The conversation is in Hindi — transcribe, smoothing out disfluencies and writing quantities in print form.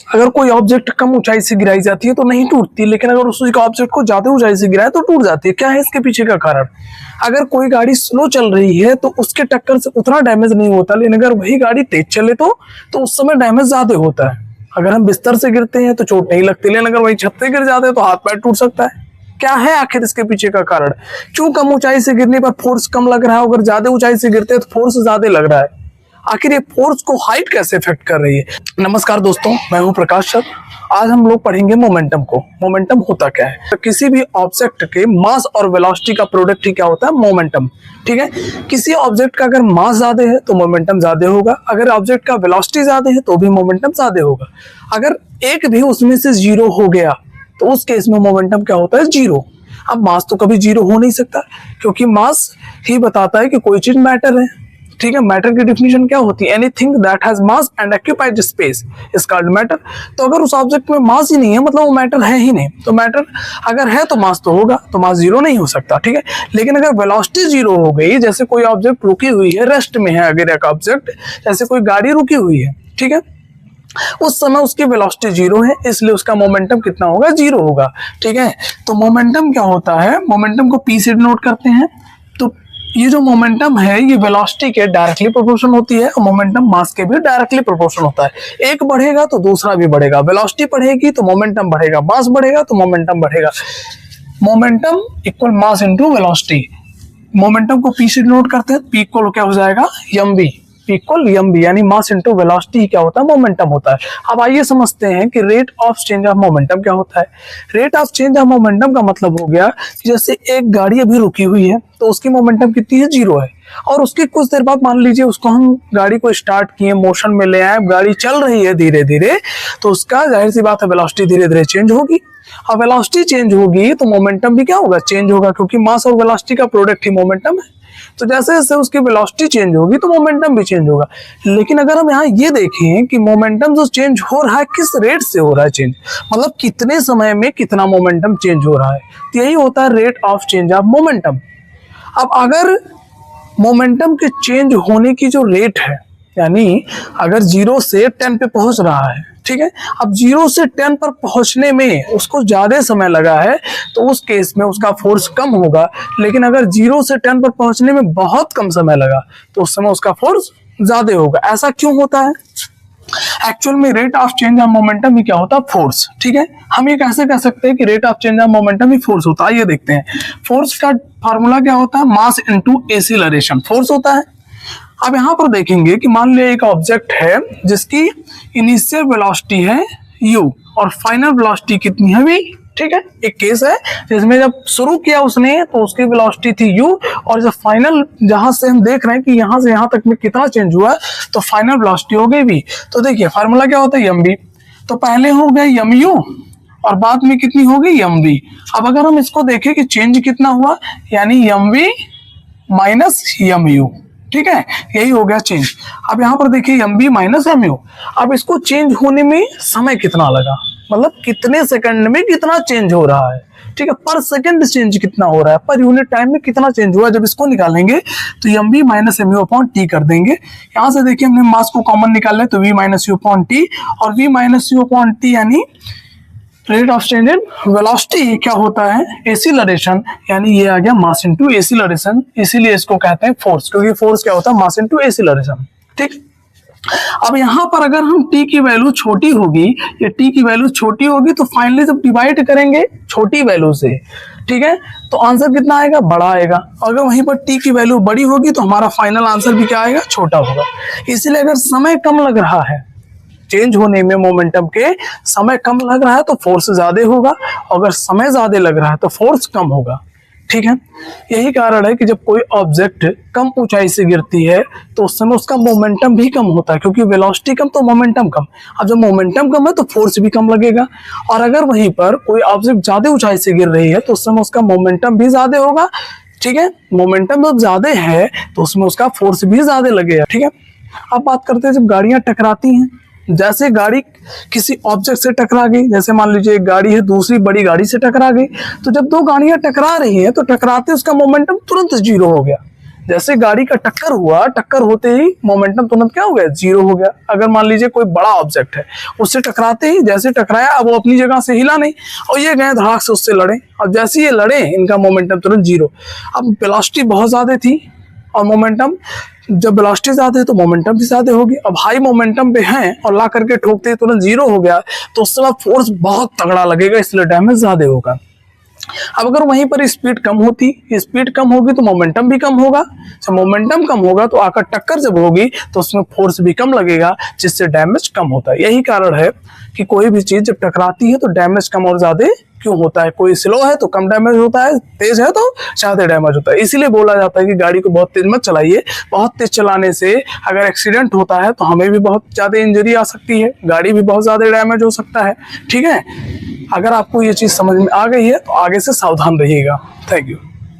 अगर कोई ऑब्जेक्ट कम ऊंचाई से गिराई जाती है तो नहीं टूटती, लेकिन अगर उस ऑब्जेक्ट को ज्यादा ऊंचाई से गिराए तो टूट जाती है। क्या है इसके पीछे का कारण? अगर कोई गाड़ी स्लो चल रही है तो उसके टक्कर से उतना डैमेज नहीं होता, लेकिन अगर वही गाड़ी तेज चले तो उस समय डैमेज ज्यादा होता है। अगर हम बिस्तर से गिरते हैं तो चोट नहीं लगती, लेकिन अगर वही छत से गिर जाते हैं तो हाथ पैर टूट सकता है। क्या है आखिर इसके पीछे का कारण? क्यों कम ऊंचाई से गिरने पर फोर्स कम लग रहा है, अगर ज्यादा ऊंचाई से गिरते हैं तो फोर्स ज्यादा लग रहा है? आखिर ये फोर्स को हाइट कैसे इफेक्ट कर रही है? नमस्कार दोस्तों, मैं हूं प्रकाश सर। आज हम लोग पढ़ेंगे मोमेंटम को। मोमेंटम होता क्या है? तो किसी भी ऑब्जेक्ट के मास और वेलोसिटी का प्रोडक्ट ही क्या होता है? मोमेंटम। ठीक है, किसी ऑब्जेक्ट का अगर मास ज्यादा है तो मोमेंटम ज्यादा होगा, अगर ऑब्जेक्ट का वेलोसिटी ज्यादा है तो भी मोमेंटम ज्यादा होगा। अगर एक भी उसमें से जीरो हो गया तो उस केस में मोमेंटम क्या होता है? जीरो। अब मास तो कभी जीरो हो नहीं सकता, क्योंकि मास ही बताता है कि कोई चीज मैटर है। ठीक है, मैटर की डिफिनेशन क्या होती है? Anything that has mass and occupied space is called matter. तो अगर उस ऑब्जेक्ट में मास ही नहीं है मतलब वो मैटर है ही नहीं। तो मैटर अगर है तो मास तो होगा, तो मास जीरो नहीं हो सकता। ठीक है, लेकिन अगर वेलोसिटी जीरो हो गई, जैसे कोई ऑब्जेक्ट रुकी हुई है, रेस्ट में है, अगर एक ऑब्जेक्ट जैसे कोई गाड़ी रुकी हुई है, ठीक है, उस समय उसकी वेलोसिटी जीरो है, इसलिए उसका मोमेंटम कितना होगा? जीरो होगा। ठीक है, तो मोमेंटम क्या होता है? मोमेंटम को पी से डिनोट करते हैं। तो ये जो मोमेंटम है ये वेलोसिटी के डायरेक्टली प्रोपोर्शन होती है, और मोमेंटम मास के भी डायरेक्टली प्रोपोर्शन होता है। एक बढ़ेगा तो दूसरा भी बढ़ेगा, वेलोसिटी बढ़ेगी तो मोमेंटम बढ़ेगा, मास बढ़ेगा तो मोमेंटम बढ़ेगा। Momentum equal mass into velocity. Momentum को पी से डिनोट करते हैं, पी इक्वल क्या हो जाएगा? mv। इक्वल mv यानी मास इनटू वेलोसिटी क्या होता है? मोमेंटम होता है। अब आइए समझते हैं कि rate of change of momentum क्या होता है। Rate of change of momentum का मतलब हो गया कि जैसे एक गाड़ी अभी रुकी हुई है तो उसकी मोमेंटम कितनी है? जीरो है, और उसके कुछ देर बाद मान लीजिए उसको हम गाड़ी को स्टार्ट किए, मोशन में ले आए, गाड़ी चल रही है धीरे धीरे, तो उसका जाहिर सी बात है वेलोसिटी धीरे धीरे चेंज होगी। अब वेलोसिटी चेंज होगी तो मोमेंटम भी क्या होगा? चेंज होगा, क्योंकि मास और वेलोसिटी का प्रोडक्ट ही मोमेंटम है। तो जैसे जैसे उसकी वेलोसिटी चेंज होगी तो मोमेंटम भी चेंज होगा। लेकिन अगर हम यहाँ ये देखें कि मोमेंटम जो चेंज हो रहा है किस रेट से हो रहा है चेंज, मतलब कितने समय में कितना मोमेंटम चेंज हो रहा है, तो यही होता है rate of change of momentum. अब अगर मोमेंटम के चेंज होने की जो रेट है, यानी अगर 0 से 10 पे पहुंच रहा है, ठीक है, अब 0 से 10 पर पहुंचने में उसको ज्यादा समय लगा है तो उस केस में उसका फोर्स कम होगा। लेकिन अगर 0 से 10 पर पहुंचने में बहुत कम समय लगा तो उस समय उसका फोर्स ज्यादा होगा। ऐसा क्यों होता है? एक्चुअल में rate of change of momentum ही क्या होता है? फोर्स। ठीक है, हम ये कैसे कह सकते हैं कि rate of change of momentum he force होता है? ये देखते हैं। फोर्स का फार्मूला क्या होता है? मास इनटू एक्सीलरेशन फोर्स होता है। अब यहाँ पर देखेंगे कि मान लिया एक ऑब्जेक्ट है जिसकी इनिशियल वेलोसिटी है u और फाइनल वेलोसिटी कितनी है v। ठीक है, एक केस है जिसमें जब शुरू किया उसने तो उसकी वेलोसिटी थी u, और जब फाइनल जहां से हम देख रहे हैं कि यहां से यहां तक में कितना चेंज हुआ तो फाइनल वेलोसिटी हो गई v। तो देखिए फार्मूला क्या होता है? mv। तो पहले हो गया mu और बाद में कितनी हो गई? mv। अब अगर हम इसको देखें कि चेंज कितना हुआ, यानी mv माइनस mu। ठीक है, यही हो गया चेंज। अब यहाँ पर देखिए mv माइनस mu। अब इसको चेंज होने में समय कितना लगा, मतलब कितने सेकंड में कितना चेंज हो रहा है। ठीक है, पर सेकंड चेंज कितना हो रहा है, पर यूनिट टाइम में कितना चेंज हुआ। जब इसको निकालेंगे तो mv minus mu upon T कर देंगे। यहाँ से देखिए हमने मास को कॉमन निकाल लिया तो v minus u upon T, और v minus u upon T यानी rate of change in velocity क्या होता है? एक्सीलरेशन, यानी ये आ गया मास इनटू एक्सीलरेशन। इसीलिए इसको कहते हैं फोर्स, क्योंकि फोर्स क्या होता है? Mass into acceleration. ठीक, अब यहाँ पर अगर हम t की वैल्यू छोटी होगी, ये t की वैल्यू छोटी होगी तो फाइनली जब डिवाइड करेंगे छोटी वैल्यू से, ठीक है, तो आंसर कितना आएगा? बड़ा आएगा। अगर वहीं पर t की वैल्यू बड़ी होगी तो हमारा फाइनल आंसर भी क्या आएगा? छोटा होगा। इसलिए अगर समय कम लग रहा है चेंज होने में, मोमेंटम के समय कम लग रहा है तो फोर्स ज्यादा होगा, अगर समय ज्यादा लग रहा है तो फोर्स कम होगा। ठीक है, यही कारण है कि जब कोई ऑब्जेक्ट कम ऊंचाई से गिरती है तो उस समय उसका मोमेंटम भी कम होता है, क्योंकि वेलोसिटी कम तो मोमेंटम कम। अब जब मोमेंटम कम है तो फोर्स भी कम लगेगा, और अगर वहीं पर कोई ऑब्जेक्ट ज्यादा ऊंचाई से गिर रही है तो उस समय उसका मोमेंटम भी ज्यादा होगा। ठीक है, मोमेंटम जब ज्यादा है तो उसमें उसका फोर्स भी ज्यादा लगेगा। ठीक है, अब बात करते हैं जब गाड़ियां टकराती हैं। जैसे गाड़ी किसी ऑब्जेक्ट से टकरा गई, जैसे मान लीजिए एक गाड़ी है दूसरी बड़ी गाड़ी से टकरा गई, तो जब दो गाड़ियां टकरा रही हैं तो टकराते उसका मोमेंटम तुरंत जीरो हो गया। जैसे गाड़ी का टक्कर हुआ, टक्कर होते ही मोमेंटम तुरंत क्या हो गया, जीरो हो गया। अगर मान लीजिए कोई बड़ा ऑब्जेक्ट है, उससे टकराते ही जैसे टकराया, अब वो अपनी जगह से हिला नहीं और ये गए धड़ाक से उससे लड़े, और जैसे ये लड़े इनका मोमेंटम तुरंत जीरो। अब वेलोसिटी बहुत ज्यादा थी और मोमेंटम, जब वेलोसिटी ज्यादा है तो मोमेंटम भी ज्यादा होगी। अब हाई मोमेंटम पे हैं और ला करके ठोकते ही तुरंत जीरो हो गया, तो उस समय फोर्स बहुत तगड़ा लगेगा, इसलिए डैमेज ज्यादा होगा। अब अगर वहीं पर स्पीड कम होती, स्पीड कम होगी तो मोमेंटम भी कम होगा, जब मोमेंटम कम होगा तो आकर टक्कर जब होगी तो उसमें फोर्स भी कम लगेगा, जिससे डैमेज कम होता है। यही कारण है कि कोई भी चीज जब टकराती है तो डैमेज कम और ज्यादा क्यों होता है। कोई स्लो है तो कम डैमेज होता है, तेज है तो ज्यादा डैमेज होता है। इसीलिए बोला जाता है कि गाड़ी को बहुत तेज मत चलाइए, बहुत तेज चलाने से अगर एक्सीडेंट होता है तो हमें भी बहुत ज्यादा इंजरी आ सकती है, गाड़ी भी बहुत ज्यादा डैमेज हो सकता है। ठीक है, अगर आपको ये चीज समझ में आ गई है तो आगे से सावधान रहिएगा। Thank you.